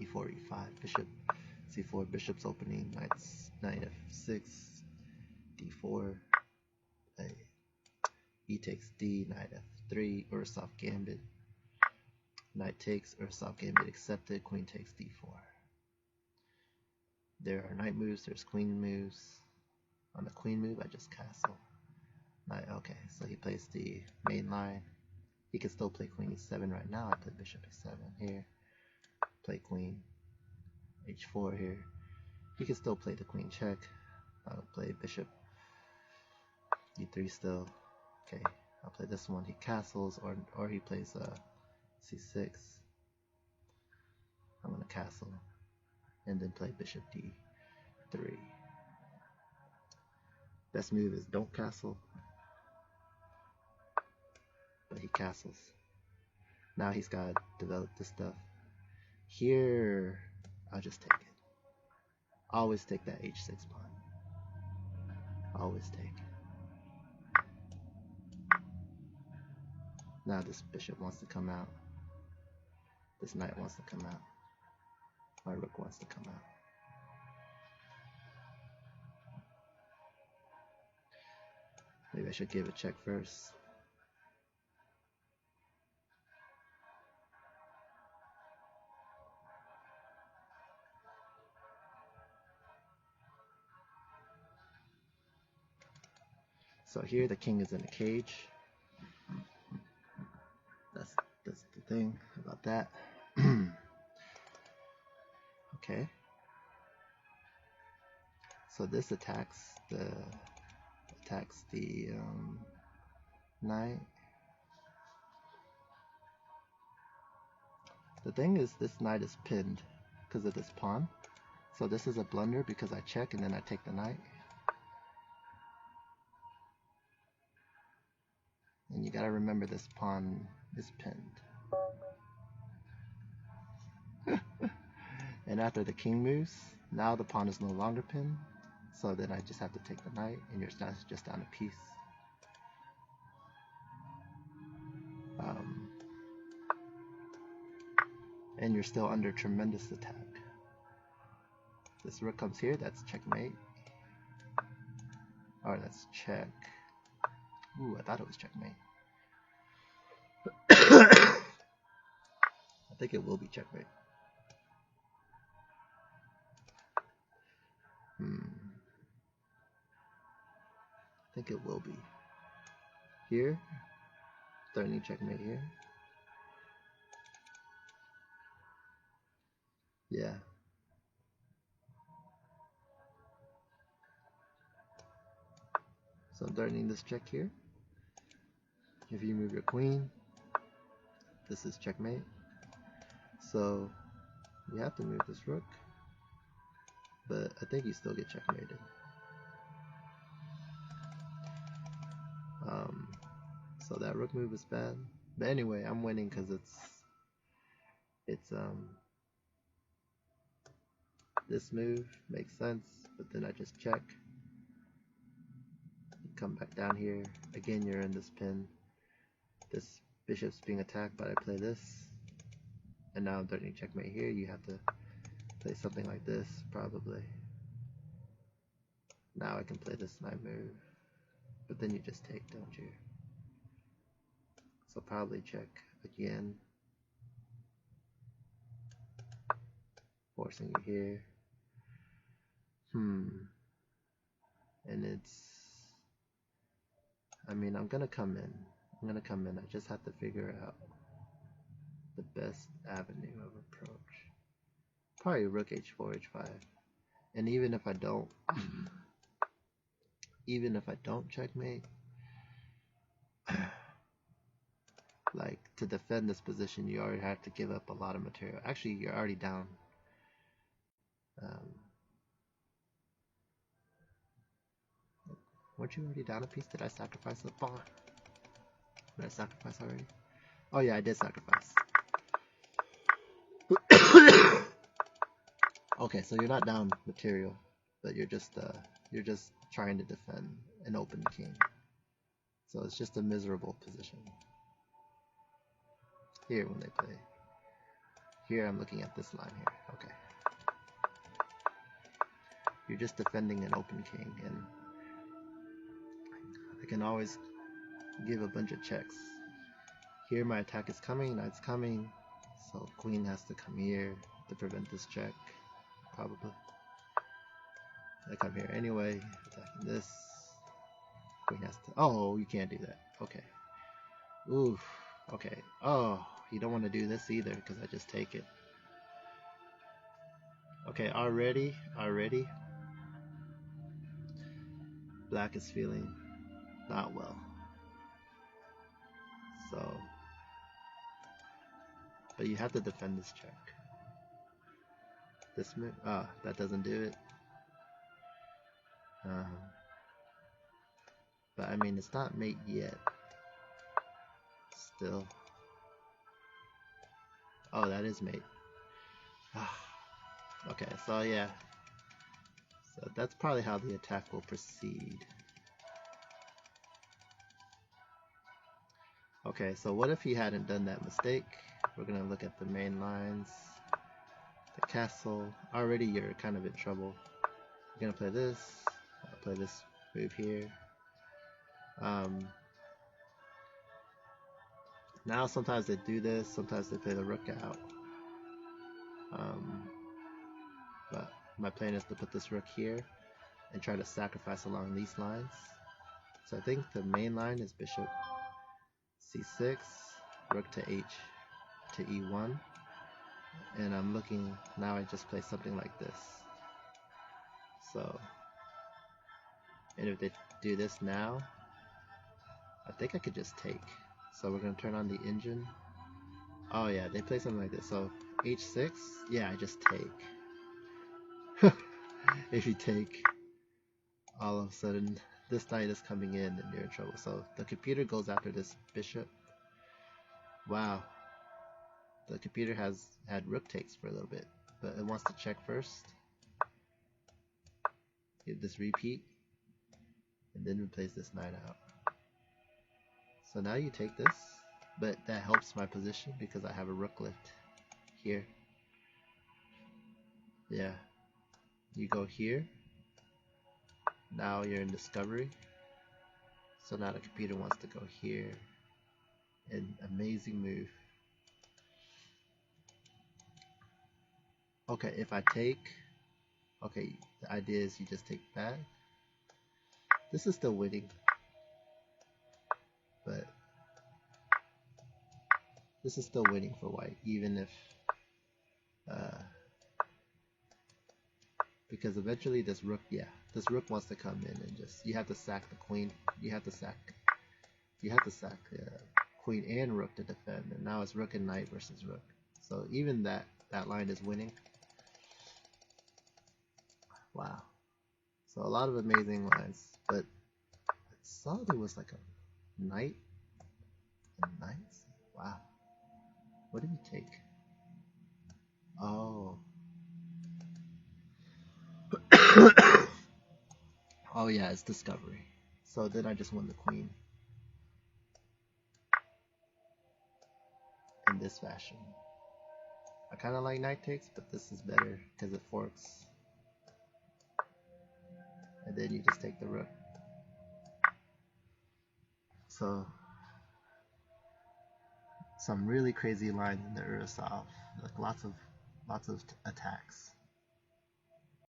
e4, e5, bishop c4, bishop's opening, knight f6, d4, e takes d, knight f3, Urusov Gambit, knight takes, Urusov Gambit accepted, queen takes d4. There are knight moves, there's queen moves. On the queen move, I just castle. Okay, so he plays the main line. He can still play queen e7 right now. I play bishop e7 here. Play queen h4 here. He can still play the queen check. I'll play bishop e3 still. Okay, I'll play this one. He castles, or he plays c6. I'm gonna castle, and then play bishop d3. Best move is don't castle, but he castles. Now he's got to develop this stuff. Here, I'll just take it. Always take that h6 pawn. Always take. Now this bishop wants to come out. This knight wants to come out. My rook wants to come out. Maybe I should give a check first. So here the king is in a cage. That's the thing about that. Okay. So this attacks the knight. The thing is, this knight is pinned because of this pawn. So this is a blunder because I check and then I take the knight. And you gotta remember this pawn is pinned. And after the king moves, now the pawn is no longer pinned. So then I just have to take the knight, and you're just down a piece. And you're still under tremendous attack. This rook comes here, that's checkmate. Or that's check. Ooh, I thought it was checkmate. I think it will be checkmate. I think it will be. Here, threatening checkmate here. Yeah. So I'm threatening this check here. If you move your queen, this is checkmate. So you have to move this rook, but I think you still get checkmated. So that rook move is bad. But anyway, I'm winning because this move makes sense, but then I just check. You come back down here. Again, you're in this pin. This bishop's being attacked, but I play this. And now I'm threatening checkmate here. You have to play something like this, probably. Now I can play this knight move. But then you just take, don't you? So probably check again. Forcing you here. And I'm gonna come in. I just have to figure out the best avenue of approach. Probably rook h4, h5. And even if I don't checkmate, like, to defend this position, you already have to give up a lot of material. Actually, you're already down. Weren't you already down a piece? Did I sacrifice a pawn? Did I sacrifice already? Oh yeah, I did sacrifice. Okay, so you're not down material, but you're just trying to defend an open king. So it's just a miserable position. Here when they play. Here I'm looking at this line here. you're just defending an open king, and I can always give a bunch of checks. Here my attack is coming, knight's coming, so queen has to come here to prevent this check, probably. I come here anyway, attacking this. Queen has to, oh, you can't do that. Okay. Oof. Okay. Oh, you don't want to do this either because I just take it. Okay, already, black is feeling not well. So, but you have to defend this check. This move, that doesn't do it. But I mean, it's not mate yet. Still. Oh, that is mate. Okay, so yeah. So that's probably how the attack will proceed. Okay, so what if he hadn't done that mistake? We're gonna look at the main lines. The castle. Already you're kind of in trouble. You're gonna play this. I'll play this move here. Now sometimes they do this, sometimes they play the rook out. But my plan is to put this rook here and try to sacrifice along these lines. So I think the main line is bishop c6, rook to h to e1, and I'm looking, now I just play something like this. So, and if they do this now, I think I could just take. So we're going to turn on the engine. Oh yeah, they play something like this. So h6, yeah, I just take. If you take, all of a sudden this knight is coming in and you're in trouble. So the computer goes after this bishop. Wow. The computer has had rook takes for a little bit, but it wants to check first. Give this repeat, and then replace this knight out. So now you take this, but that helps my position because I have a rook lift here. Yeah. You go here. Now you're in discovery. So now the computer wants to go here. An amazing move. Okay, if I take, okay, the idea is you just take that. This is still winning, but this is still winning for white, even if, because eventually this rook, this rook wants to come in and just, you have to sack the queen, you have to sack queen and rook to defend, and now it's rook and knight versus rook. So even that line is winning. Wow. So a lot of amazing lines, but I saw there was like a knight and knights. Wow. What did he take? Oh. Oh yeah, it's discovery. So then I just won the queen. In this fashion. I kind of like knight takes, but this is better because it forks. And then you just take the rook. So some really crazy lines in the Urusov, like lots of attacks.